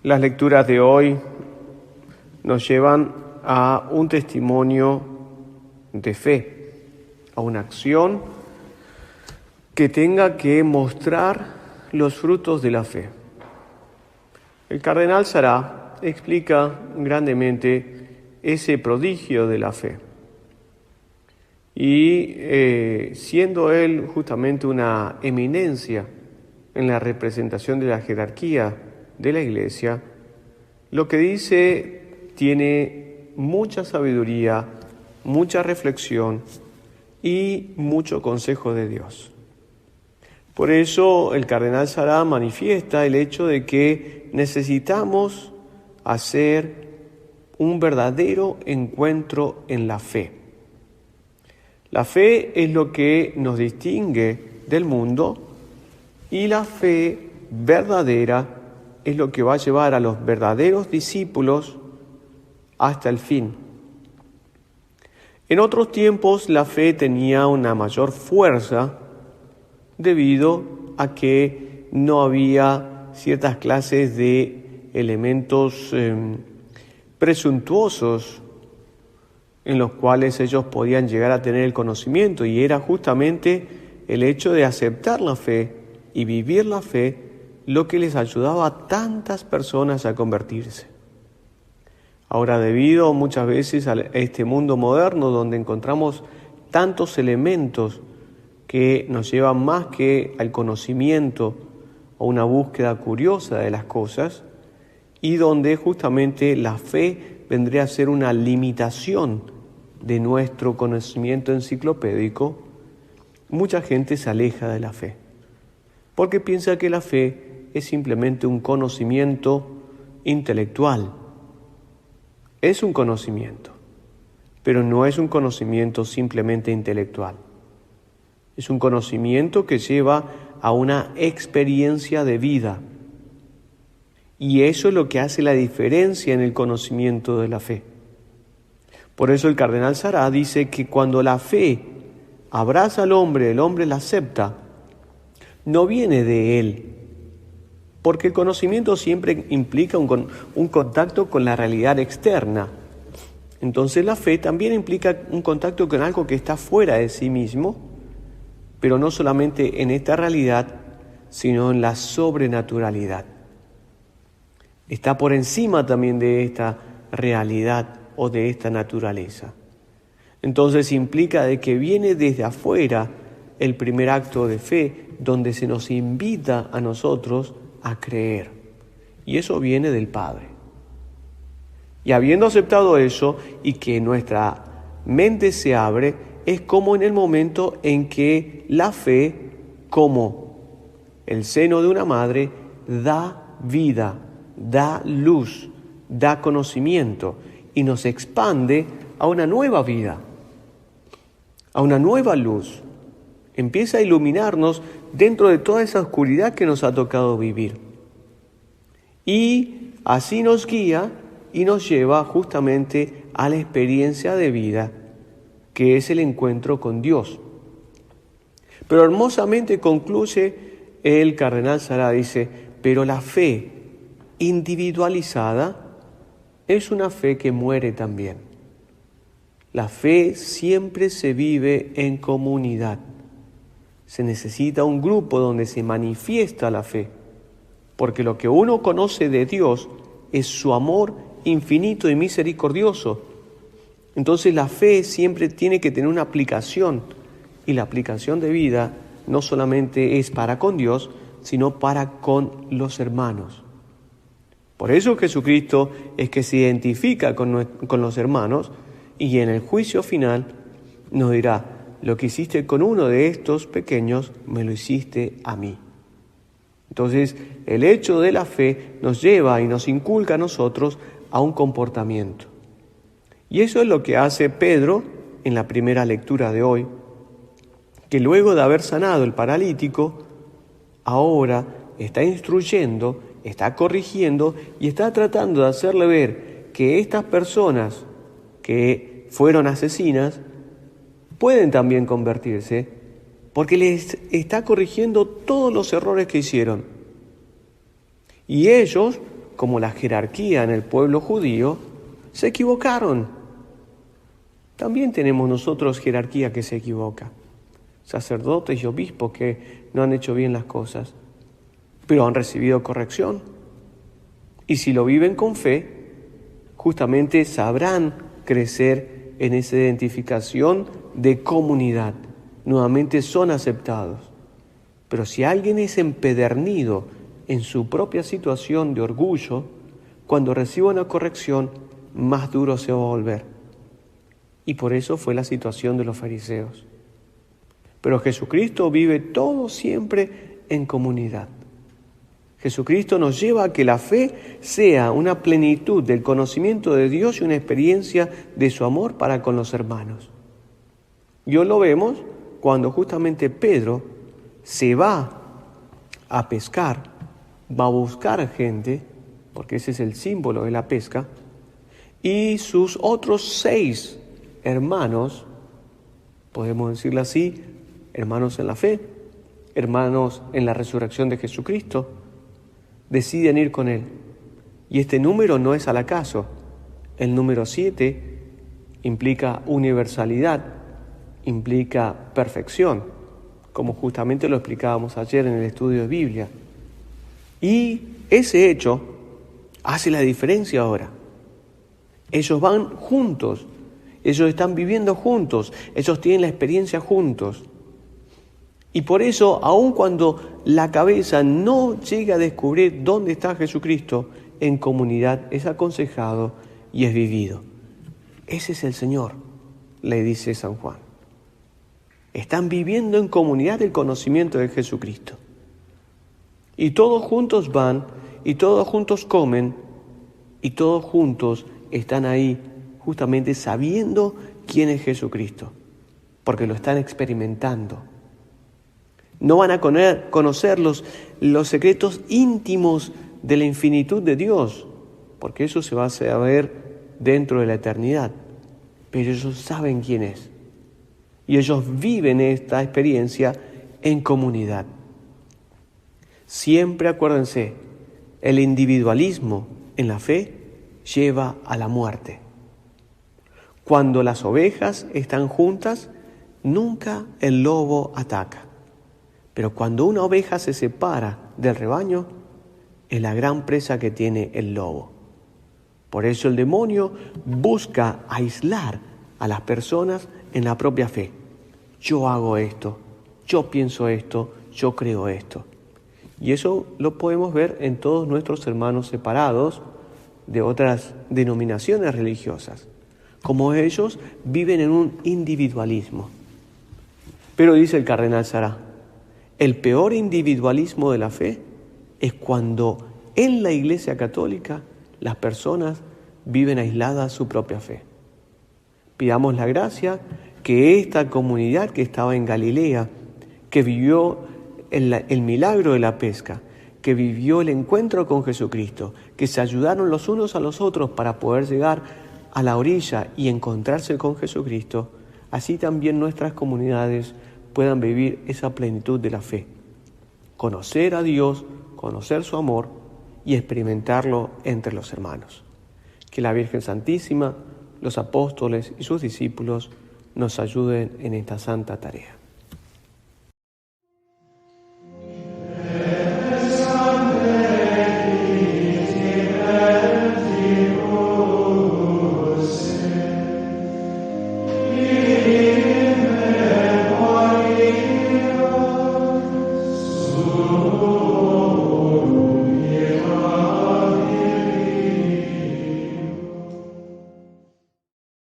Las lecturas de hoy nos llevan a un testimonio de fe, a una acción que tenga que mostrar los frutos de la fe. El cardenal Sará explica grandemente ese prodigio de la fe. Y siendo él justamente una eminencia en la representación de la jerarquía de la Iglesia, lo que dice tiene mucha sabiduría, mucha reflexión y mucho consejo de Dios. Por eso el cardenal Sará manifiesta el hecho de que necesitamos hacer un verdadero encuentro en la fe. La fe es lo que nos distingue del mundo y la fe verdadera es lo que va a llevar a los verdaderos discípulos hasta el fin. En otros tiempos la fe tenía una mayor fuerza debido a que no había ciertas clases de elementos presuntuosos en los cuales ellos podían llegar a tener el conocimiento, y era justamente el hecho de aceptar la fe y vivir la fe lo que les ayudaba a tantas personas a convertirse. Ahora, debido muchas veces a este mundo moderno donde encontramos tantos elementos que nos llevan más que al conocimiento o una búsqueda curiosa de las cosas, y donde justamente la fe vendría a ser una limitación de nuestro conocimiento enciclopédico, mucha gente se aleja de la fe, porque piensa que la fe es simplemente un conocimiento intelectual. Es un conocimiento, pero no es un conocimiento simplemente intelectual. Es un conocimiento que lleva a una experiencia de vida. Y eso es lo que hace la diferencia en el conocimiento de la fe. Por eso el cardenal Sará dice que cuando la fe abraza al hombre, el hombre la acepta, no viene de él, porque el conocimiento siempre implica un contacto con la realidad externa. Entonces la fe también implica un contacto con algo que está fuera de sí mismo, pero no solamente en esta realidad, sino en la sobrenaturalidad. Está por encima también de esta realidad o de esta naturaleza. Entonces implica de que viene desde afuera el primer acto de fe, donde se nos invita a nosotros a creer. Y eso viene del Padre. Y habiendo aceptado eso y que nuestra mente se abre, es como en el momento en que la fe, como el seno de una madre, da vida, da luz, da conocimiento y nos expande a una nueva vida, a una nueva luz. Empieza a iluminarnos dentro de toda esa oscuridad que nos ha tocado vivir. Y así nos guía y nos lleva justamente a la experiencia de vida, que es el encuentro con Dios. Pero hermosamente concluye el cardenal Sará, dice, pero la fe individualizada es una fe que muere también. La fe siempre se vive en comunidad. Se necesita un grupo donde se manifiesta la fe, porque lo que uno conoce de Dios es su amor infinito y misericordioso. Entonces la fe siempre tiene que tener una aplicación, y la aplicación de vida no solamente es para con Dios, sino para con los hermanos. Por eso Jesucristo es que se identifica con los hermanos, y en el juicio final nos dirá: lo que hiciste con uno de estos pequeños, me lo hiciste a mí. Entonces, el hecho de la fe nos lleva y nos inculca a nosotros a un comportamiento. Y eso es lo que hace Pedro en la primera lectura de hoy, que luego de haber sanado el paralítico, ahora está instruyendo, está corrigiendo y está tratando de hacerle ver que estas personas que fueron asesinas pueden también convertirse, porque les está corrigiendo todos los errores que hicieron. Y ellos, como la jerarquía en el pueblo judío, se equivocaron. También tenemos nosotros jerarquía que se equivoca. Sacerdotes y obispos que no han hecho bien las cosas, pero han recibido corrección. Y si lo viven con fe, justamente sabrán crecer en esa identificación de comunidad. Nuevamente son aceptados. Pero si alguien es empedernido en su propia situación de orgullo, cuando reciba una corrección, más duro se va a volver. Y por eso fue la situación de los fariseos. Pero Jesucristo vive todo siempre en comunidad. Jesucristo nos lleva a que la fe sea una plenitud del conocimiento de Dios y una experiencia de su amor para con los hermanos. Y hoy lo vemos cuando justamente Pedro se va a pescar, va a buscar gente, porque ese es el símbolo de la pesca, y sus otros 6 hermanos, podemos decirlo así, hermanos en la fe, hermanos en la resurrección de Jesucristo, deciden ir con él. Y este número no es al acaso. El número 7 implica universalidad, implica perfección, como justamente lo explicábamos ayer en el estudio de Biblia. Y ese hecho hace la diferencia ahora. Ellos van juntos, ellos están viviendo juntos, ellos tienen la experiencia juntos. Y por eso, aun cuando la cabeza no llega a descubrir dónde está Jesucristo, en comunidad es aconsejado y es vivido. Ese es el Señor, le dice San Juan. Están viviendo en comunidad el conocimiento de Jesucristo. Y todos juntos van, y todos juntos comen, y todos juntos están ahí justamente sabiendo quién es Jesucristo, porque lo están experimentando. No van a conocer los secretos íntimos de la infinitud de Dios, porque eso se va a saber dentro de la eternidad. Pero ellos saben quién es. Y ellos viven esta experiencia en comunidad. Siempre acuérdense, el individualismo en la fe lleva a la muerte. Cuando las ovejas están juntas, nunca el lobo ataca. Pero cuando una oveja se separa del rebaño, es la gran presa que tiene el lobo. Por eso el demonio busca aislar a las personas en la propia fe. Yo hago esto, yo pienso esto, yo creo esto. Y eso lo podemos ver en todos nuestros hermanos separados de otras denominaciones religiosas. Como ellos viven en un individualismo. Pero dice el cardenal Sará, el peor individualismo de la fe es cuando en la Iglesia Católica las personas viven aisladas su propia fe. Pidamos la gracia que esta comunidad que estaba en Galilea, que vivió el milagro de la pesca, que vivió el encuentro con Jesucristo, que se ayudaron los unos a los otros para poder llegar a la orilla y encontrarse con Jesucristo, así también nuestras comunidades puedan vivir esa plenitud de la fe. Conocer a Dios, conocer su amor y experimentarlo entre los hermanos. Que la Virgen Santísima, los apóstoles y sus discípulos nos ayuden en esta santa tarea.